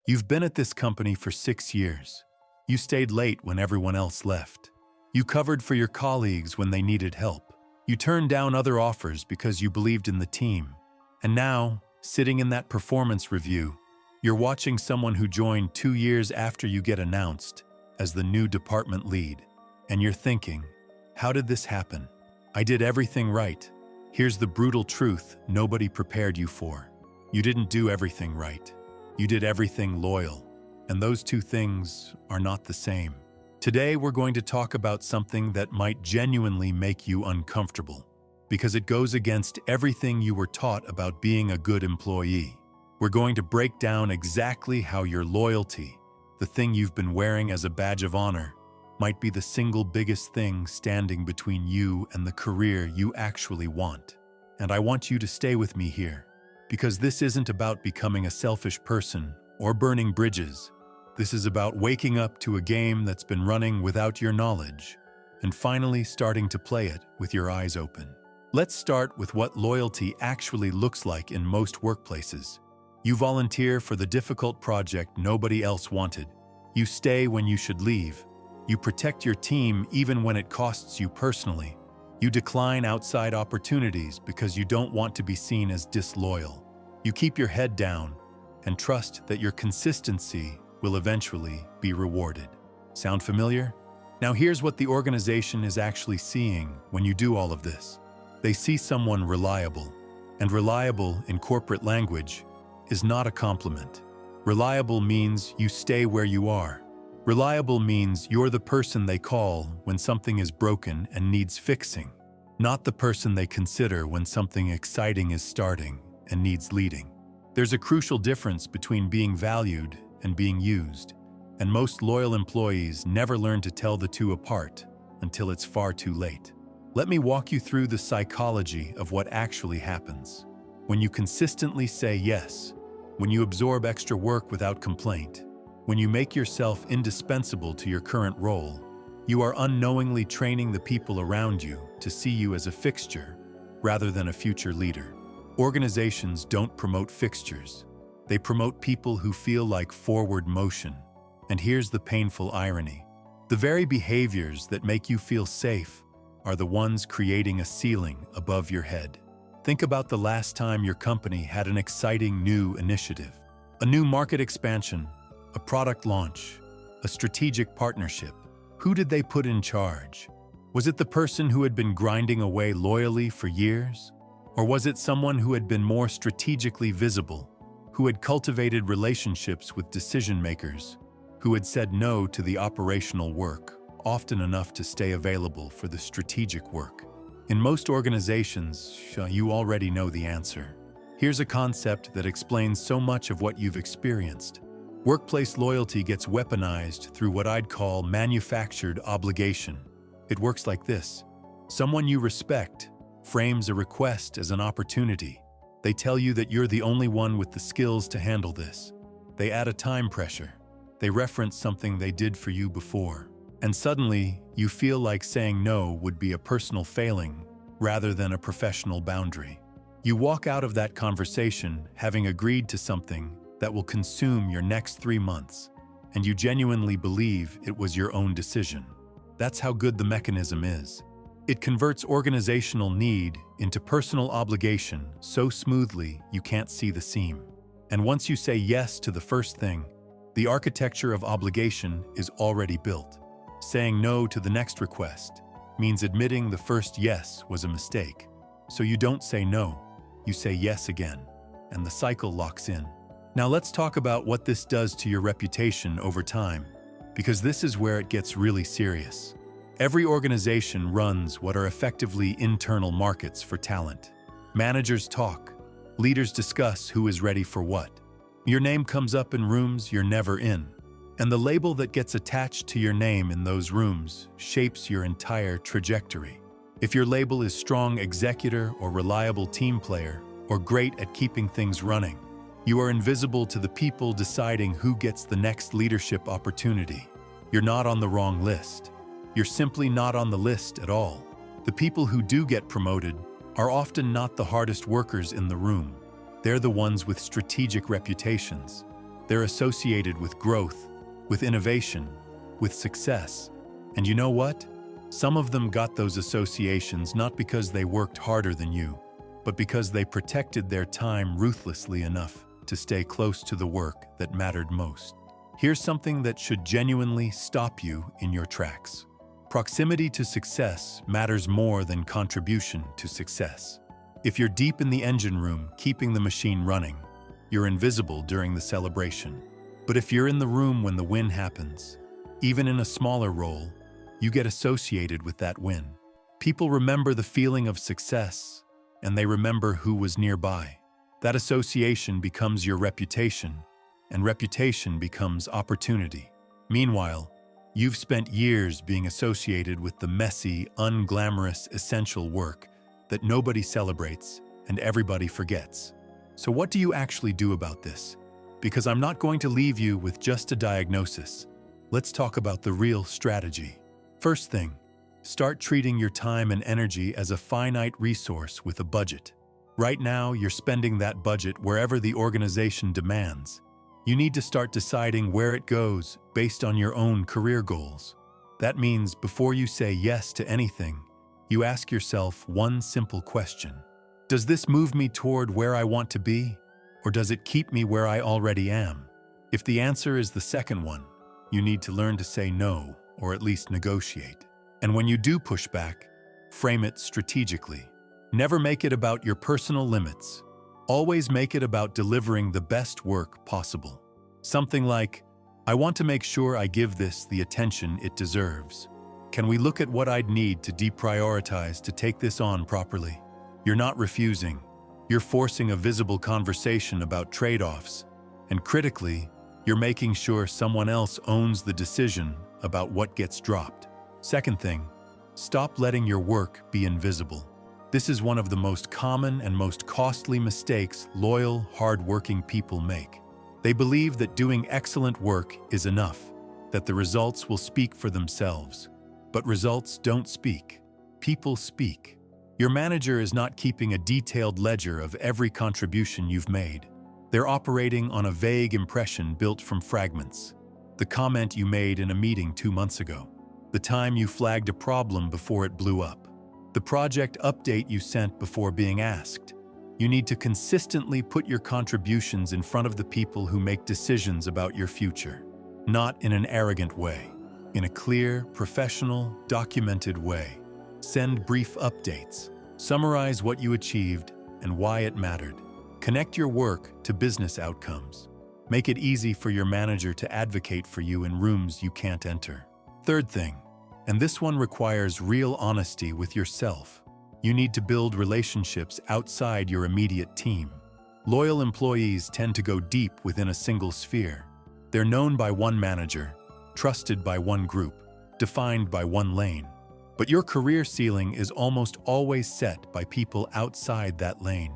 You've been at this company for 6 years. You stayed late when everyone else left. You covered for your colleagues when they needed help. You turned down other offers because you believed in the team. And now, sitting in that performance review, you're watching someone who joined 2 years after you get announced as the new department lead. And you're thinking, how did this happen? I did everything right. Here's the brutal truth nobody prepared you for. You didn't do everything right. You did everything loyal. And those two things are not the same. Today, we're going to talk about something that might genuinely make you uncomfortable, because it goes against everything you were taught about being a good employee. We're going to break down exactly how your loyalty, the thing you've been wearing as a badge of honor, might be the single biggest thing standing between you and the career you actually want. And I want you to stay with me here, because this isn't about becoming a selfish person or burning bridges. This is about waking up to a game that's been running without your knowledge and finally starting to play it with your eyes open. Let's start with what loyalty actually looks like in most workplaces. You volunteer for the difficult project nobody else wanted. You stay when you should leave. You protect your team even when it costs you personally. You decline outside opportunities because you don't want to be seen as disloyal. You keep your head down and trust that your consistency will eventually be rewarded. Sound familiar? Now here's what the organization is actually seeing when you do all of this. They see someone reliable, and reliable in corporate language is not a compliment. Reliable means you stay where you are. Reliable means you're the person they call when something is broken and needs fixing, not the person they consider when something exciting is starting and needs leading. There's a crucial difference between being valued and being used, and most loyal employees never learn to tell the two apart until it's far too late. Let me walk you through the psychology of what actually happens. When you consistently say yes, when you absorb extra work without complaint, when you make yourself indispensable to your current role, you are unknowingly training the people around you to see you as a fixture rather than a future leader. Organizations don't promote fixtures. They promote people who feel like forward motion. And here's the painful irony. The very behaviors that make you feel safe are the ones creating a ceiling above your head. Think about the last time your company had an exciting new initiative. A new market expansion, a product launch, a strategic partnership. Who did they put in charge? Was it the person who had been grinding away loyally for years? Or was it someone who had been more strategically visible, who had cultivated relationships with decision makers, who had said no to the operational work, often enough to stay available for the strategic work? In most organizations, you already know the answer. Here's a concept that explains so much of what you've experienced. Workplace loyalty gets weaponized through what I'd call manufactured obligation. It works like this. Someone you respect frames a request as an opportunity. They tell you that you're the only one with the skills to handle this. They add a time pressure. They reference something they did for you before. And suddenly, you feel like saying no would be a personal failing rather than a professional boundary. You walk out of that conversation having agreed to something that will consume your next 3 months, and you genuinely believe it was your own decision. That's how good the mechanism is. It converts organizational need into personal obligation so smoothly you can't see the seam. And once you say yes to the first thing, the architecture of obligation is already built. Saying no to the next request means admitting the first yes was a mistake. So you don't say no, you say yes again, and the cycle locks in. Now let's talk about what this does to your reputation over time, because this is where it gets really serious. Every organization runs what are effectively internal markets for talent. Managers talk, leaders discuss who is ready for what. Your name comes up in rooms you're never in, and the label that gets attached to your name in those rooms shapes your entire trajectory. If your label is strong executor or reliable team player or great at keeping things running, you are invisible to the people deciding who gets the next leadership opportunity. You're not on the wrong list. You're simply not on the list at all. The people who do get promoted are often not the hardest workers in the room. They're the ones with strategic reputations. They're associated with growth, with innovation, with success. And you know what? Some of them got those associations not because they worked harder than you, but because they protected their time ruthlessly enough to stay close to the work that mattered most. Here's something that should genuinely stop you in your tracks. Proximity to success matters more than contribution to success. If you're deep in the engine room, keeping the machine running, you're invisible during the celebration. But if you're in the room when the win happens, even in a smaller role, you get associated with that win. People remember the feeling of success, and they remember who was nearby. That association becomes your reputation, and reputation becomes opportunity. Meanwhile, you've spent years being associated with the messy, unglamorous, essential work that nobody celebrates and everybody forgets. So what do you actually do about this? Because I'm not going to leave you with just a diagnosis. Let's talk about the real strategy. First thing, start treating your time and energy as a finite resource with a budget. Right now, you're spending that budget wherever the organization demands. You need to start deciding where it goes based on your own career goals. That means before you say yes to anything, you ask yourself one simple question. Does this move me toward where I want to be, or does it keep me where I already am? If the answer is the second one, you need to learn to say no, or at least negotiate. And when you do push back, frame it strategically. Never make it about your personal limits. Always make it about delivering the best work possible. Something like, I want to make sure I give this the attention it deserves. Can we look at what I'd need to deprioritize to take this on properly? You're not refusing. You're forcing a visible conversation about trade-offs. And critically, you're making sure someone else owns the decision about what gets dropped. Second thing, stop letting your work be invisible. This is one of the most common and most costly mistakes loyal, hard-working people make. They believe that doing excellent work is enough, that the results will speak for themselves. But results don't speak. People speak. Your manager is not keeping a detailed ledger of every contribution you've made. They're operating on a vague impression built from fragments. The comment you made in a meeting 2 months ago. The time you flagged a problem before it blew up. The project update you sent before being asked. You need to consistently put your contributions in front of the people who make decisions about your future. Not in an arrogant way. In a clear, professional, documented way. Send brief updates. Summarize what you achieved and why it mattered. Connect your work to business outcomes. Make it easy for your manager to advocate for you in rooms you can't enter. Third thing, and this one requires real honesty with yourself. You need to build relationships outside your immediate team. Loyal employees tend to go deep within a single sphere. They're known by one manager, trusted by one group, defined by one lane. But your career ceiling is almost always set by people outside that lane.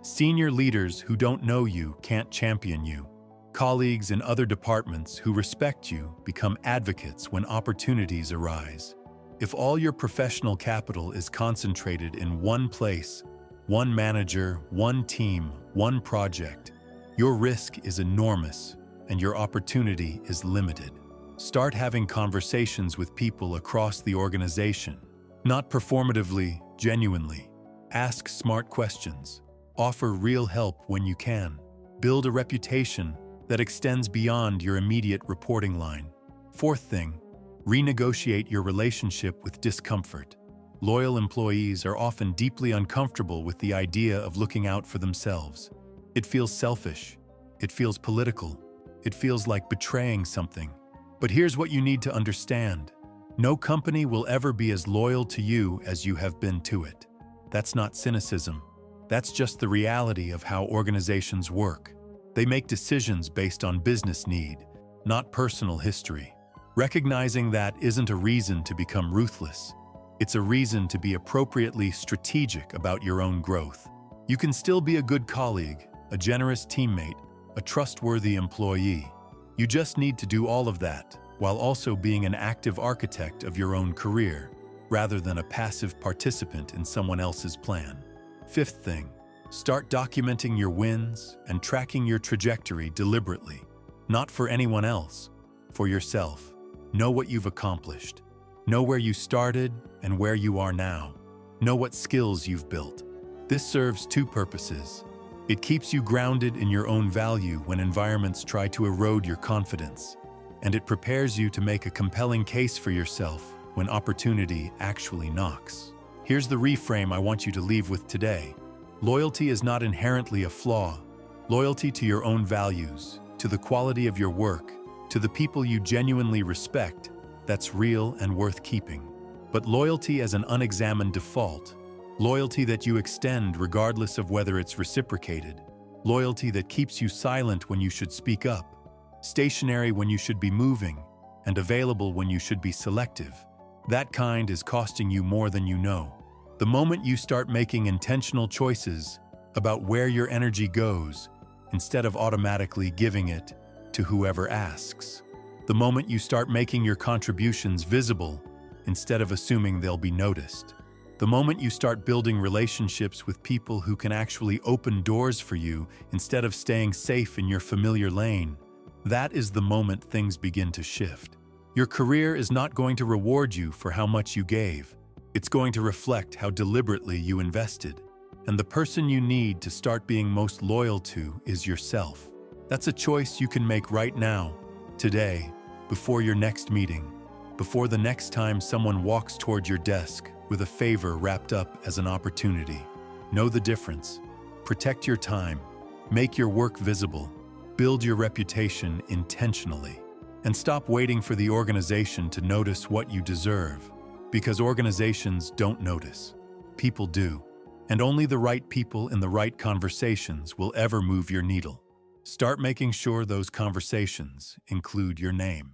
Senior leaders who don't know you can't champion you. Colleagues in other departments who respect you become advocates when opportunities arise. If all your professional capital is concentrated in one place, one manager, one team, one project, your risk is enormous and your opportunity is limited. Start having conversations with people across the organization. Not performatively, genuinely. Ask smart questions. Offer real help when you can. Build a reputation that extends beyond your immediate reporting line. Fourth thing, renegotiate your relationship with discomfort. Loyal employees are often deeply uncomfortable with the idea of looking out for themselves. It feels selfish. It feels political. It feels like betraying something. But here's what you need to understand. No company will ever be as loyal to you as you have been to it. That's not cynicism. That's just the reality of how organizations work. They make decisions based on business need, not personal history. Recognizing that isn't a reason to become ruthless. It's a reason to be appropriately strategic about your own growth. You can still be a good colleague, a generous teammate, a trustworthy employee. You just need to do all of that while also being an active architect of your own career, rather than a passive participant in someone else's plan. Fifth thing, start documenting your wins and tracking your trajectory deliberately. Not for anyone else, for yourself. Know what you've accomplished. Know where you started and where you are now. Know what skills you've built. This serves two purposes. It keeps you grounded in your own value when environments try to erode your confidence, and it prepares you to make a compelling case for yourself when opportunity actually knocks. Here's the reframe I want you to leave with today. Loyalty is not inherently a flaw. Loyalty to your own values, to the quality of your work, to the people you genuinely respect, that's real and worth keeping. But loyalty as an unexamined default, loyalty that you extend regardless of whether it's reciprocated, loyalty that keeps you silent when you should speak up, stationary when you should be moving, and available when you should be selective. That kind is costing you more than you know. The moment you start making intentional choices about where your energy goes, instead of automatically giving it to whoever asks. The moment you start making your contributions visible, instead of assuming they'll be noticed. The moment you start building relationships with people who can actually open doors for you instead of staying safe in your familiar lane, that is the moment things begin to shift. Your career is not going to reward you for how much you gave. It's going to reflect how deliberately you invested. And the person you need to start being most loyal to is yourself. That's a choice you can make right now, today, before your next meeting, before the next time someone walks toward your desk with a favor wrapped up as an opportunity. Know the difference. Protect your time. Make your work visible. Build your reputation intentionally. And stop waiting for the organization to notice what you deserve. Because organizations don't notice. People do. And only the right people in the right conversations will ever move your needle. Start making sure those conversations include your name.